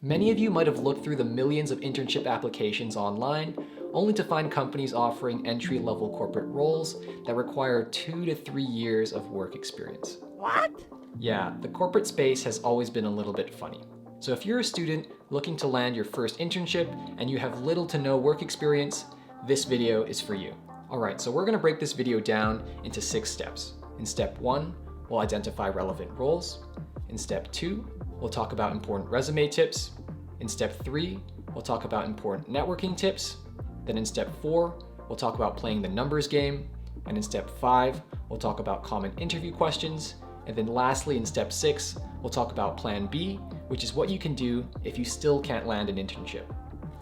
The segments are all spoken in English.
Many of you might have looked through the millions of internship applications online, only to find companies offering entry-level corporate roles that require 2 to 3 years of work experience. What? Yeah, the corporate space has always been a little bit funny. So if you're a student looking to land your first internship and you have little to no work experience, this video is for you. Alright, so we're going to break this video down into 6 steps. In step 1, we'll identify relevant roles. In step 2, we'll talk about important resume tips. In step 3, we'll talk about important networking tips. Then in step 4, we'll talk about playing the numbers game. And in step 5, we'll talk about common interview questions. And then lastly, in step 6, we'll talk about plan B, which is what you can do if you still can't land an internship.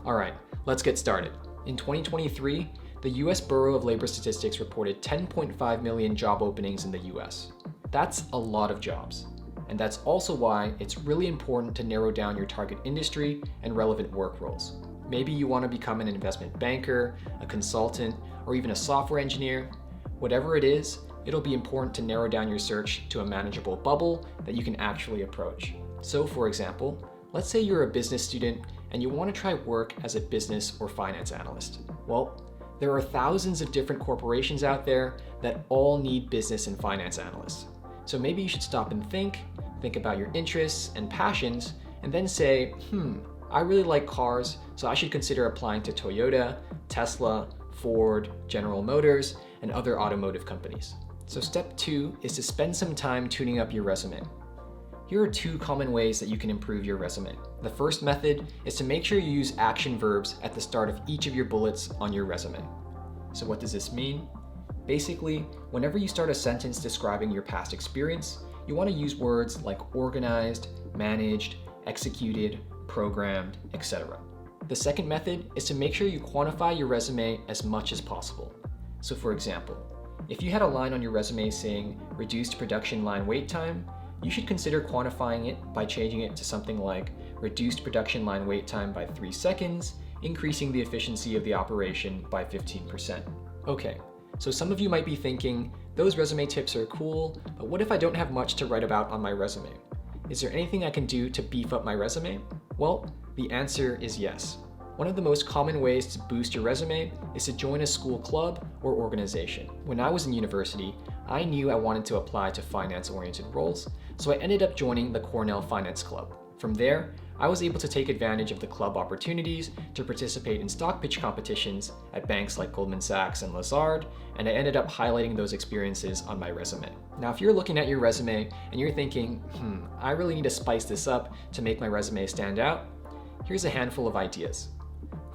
All right, let's get started. In 2023, the US Bureau of Labor Statistics reported 10.5 million job openings in the US. That's a lot of jobs. And that's also why it's really important to narrow down your target industry and relevant work roles. Maybe you want to become an investment banker, a consultant, or even a software engineer. Whatever it is, it'll be important to narrow down your search to a manageable bubble that you can actually approach. So for example, let's say you're a business student and you want to try work as a business or finance analyst. Well, there are thousands of different corporations out there that all need business and finance analysts. So maybe you should stop and think about your interests and passions, and then say, I really like cars, so I should consider applying to Toyota, Tesla, Ford, General Motors, and other automotive companies. So step 2 is to spend some time tuning up your resume. Here are 2 common ways that you can improve your resume. The first method is to make sure you use action verbs at the start of each of your bullets on your resume. So what does this mean? Basically, whenever you start a sentence describing your past experience, you want to use words like organized, managed, executed, programmed, etc. The second method is to make sure you quantify your resume as much as possible. So for example, if you had a line on your resume saying reduced production line wait time, you should consider quantifying it by changing it to something like reduced production line wait time by 3 seconds, increasing the efficiency of the operation by 15%. Okay, so some of you might be thinking, those resume tips are cool, but what if I don't have much to write about on my resume? Is there anything I can do to beef up my resume? Well, the answer is yes. One of the most common ways to boost your resume is to join a school club or organization. When I was in university, I knew I wanted to apply to finance-oriented roles, so I ended up joining the Cornell Finance Club. From there, I was able to take advantage of the club opportunities to participate in stock pitch competitions at banks like Goldman Sachs and Lazard, and I ended up highlighting those experiences on my resume. Now, if you're looking at your resume and you're thinking, I really need to spice this up to make my resume stand out, here's a handful of ideas.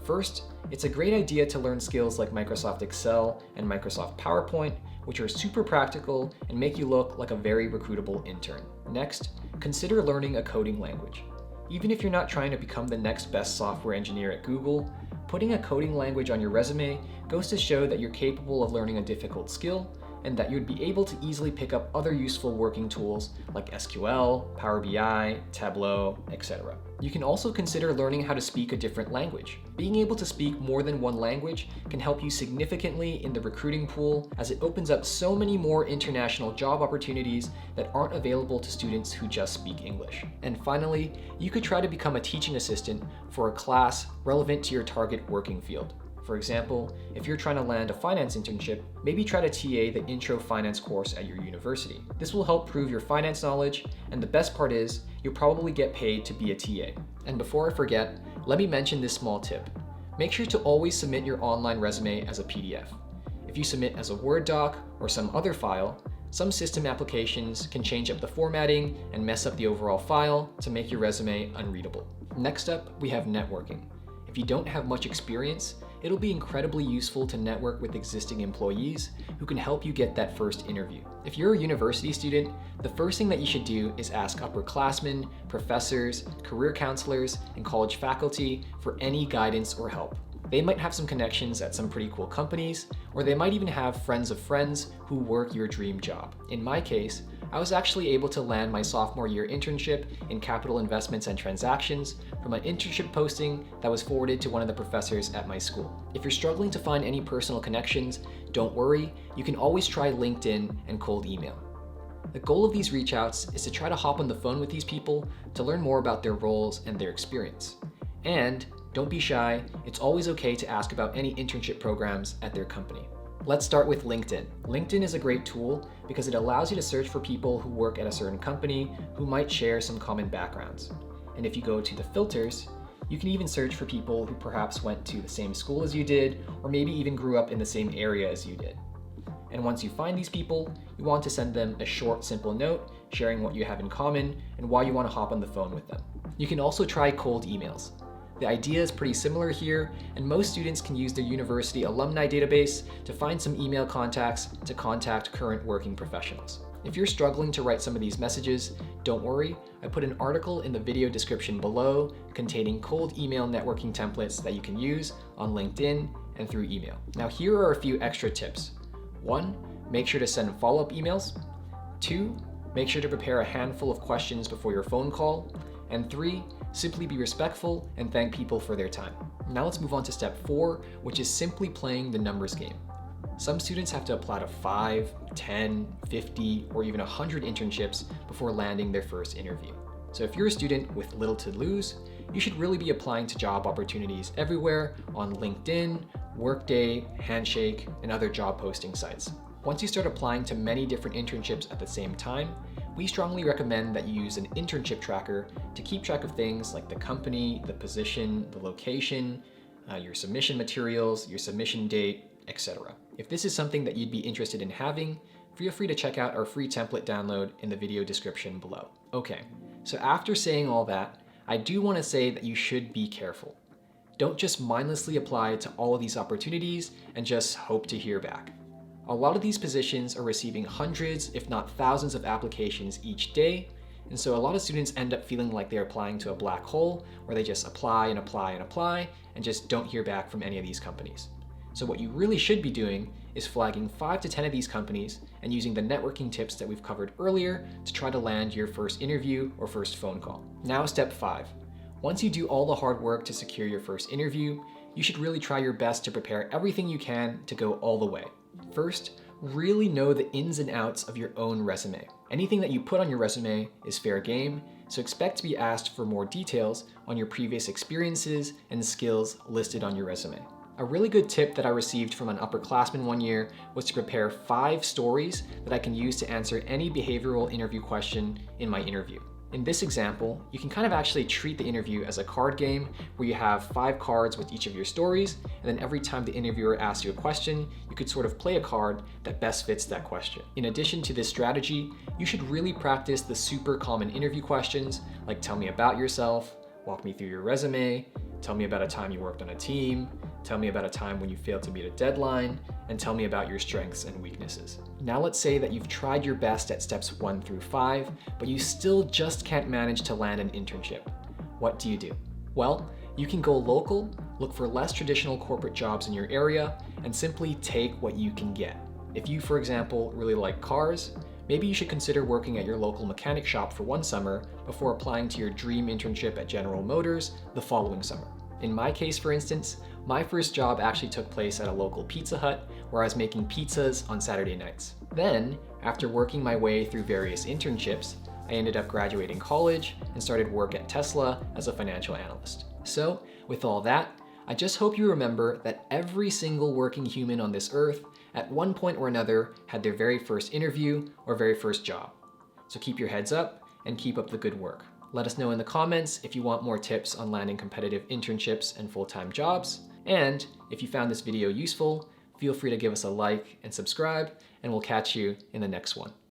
First, it's a great idea to learn skills like Microsoft Excel and Microsoft PowerPoint, which are super practical and make you look like a very recruitable intern. Next, consider learning a coding language. Even if you're not trying to become the next best software engineer at Google, putting a coding language on your resume goes to show that you're capable of learning a difficult skill and that you'd be able to easily pick up other useful working tools like SQL, Power BI, Tableau, etc. You can also consider learning how to speak a different language. Being able to speak more than one language can help you significantly in the recruiting pool, as it opens up so many more international job opportunities that aren't available to students who just speak English. And finally, you could try to become a teaching assistant for a class relevant to your target working field. For example, if you're trying to land a finance internship, maybe try to TA the Intro Finance course at your university. This will help prove your finance knowledge, and the best part is, you'll probably get paid to be a TA. And before I forget, let me mention this small tip. Make sure to always submit your online resume as a PDF. If you submit as a Word doc or some other file, some system applications can change up the formatting and mess up the overall file to make your resume unreadable. Next up, we have networking. If you don't have much experience, it'll be incredibly useful to network with existing employees who can help you get that first interview. If you're a university student, the first thing that you should do is ask upperclassmen, professors, career counselors, and college faculty for any guidance or help. They might have some connections at some pretty cool companies, or they might even have friends of friends who work your dream job. In my case, I was actually able to land my sophomore year internship in capital investments and transactions from an internship posting that was forwarded to one of the professors at my school. If you're struggling to find any personal connections, don't worry, you can always try LinkedIn and cold email. The goal of these reach outs is to try to hop on the phone with these people to learn more about their roles and their experience. And don't be shy, it's always okay to ask about any internship programs at their company. Let's start with LinkedIn. LinkedIn is a great tool because it allows you to search for people who work at a certain company who might share some common backgrounds. And if you go to the filters, you can even search for people who perhaps went to the same school as you did, or maybe even grew up in the same area as you did. And once you find these people, you want to send them a short, simple note sharing what you have in common and why you want to hop on the phone with them. You can also try cold emails. The idea is pretty similar here, and most students can use their university alumni database to find some email contacts to contact current working professionals. If you're struggling to write some of these messages, don't worry, I put an article in the video description below containing cold email networking templates that you can use on LinkedIn and through email. Now here are a few extra tips. 1, make sure to send follow-up emails. 2, make sure to prepare a handful of questions before your phone call. And 3, simply be respectful and thank people for their time. Now let's move on to step 4, which is simply playing the numbers game. Some students have to apply to 5, 10, 50, or even 100 internships before landing their first interview. So if you're a student with little to lose, you should really be applying to job opportunities everywhere on LinkedIn, Workday, Handshake, and other job posting sites. Once you start applying to many different internships at the same time, we strongly recommend that you use an internship tracker to keep track of things like the company, the position, the location, your submission materials, your submission date, etc. If this is something that you'd be interested in having, feel free to check out our free template download in the video description below. Okay, so after saying all that, I do want to say that you should be careful. Don't just mindlessly apply to all of these opportunities and just hope to hear back. A lot of these positions are receiving hundreds, if not thousands of applications each day, and so a lot of students end up feeling like they're applying to a black hole where they just apply and apply and apply and just don't hear back from any of these companies. So what you really should be doing is flagging 5 to 10 of these companies and using the networking tips that we've covered earlier to try to land your first interview or first phone call. Now step 5. Once you do all the hard work to secure your first interview, you should really try your best to prepare everything you can to go all the way. First, really know the ins and outs of your own resume. Anything that you put on your resume is fair game, so expect to be asked for more details on your previous experiences and skills listed on your resume. A really good tip that I received from an upperclassman one year was to prepare 5 stories that I can use to answer any behavioral interview question in my interview. In this example, you can kind of actually treat the interview as a card game where you have 5 cards with each of your stories, and then every time the interviewer asks you a question, you could sort of play a card that best fits that question. In addition to this strategy, you should really practice the super common interview questions like tell me about yourself, walk me through your resume, tell me about a time you worked on a team, tell me about a time when you failed to meet a deadline, and tell me about your strengths and weaknesses. Now let's say that you've tried your best at steps 1 through 5, but you still just can't manage to land an internship. What do you do? Well, you can go local, look for less traditional corporate jobs in your area, and simply take what you can get. If you, for example, really like cars, maybe you should consider working at your local mechanic shop for one summer before applying to your dream internship at General Motors the following summer. In my case, for instance, my first job actually took place at a local Pizza Hut where I was making pizzas on Saturday nights. Then, after working my way through various internships, I ended up graduating college and started work at Tesla as a financial analyst. So, with all that, I just hope you remember that every single working human on this earth at one point or another had their very first interview or very first job. So keep your heads up and keep up the good work. Let us know in the comments if you want more tips on landing competitive internships and full-time jobs. And if you found this video useful, feel free to give us a like and subscribe, and we'll catch you in the next one.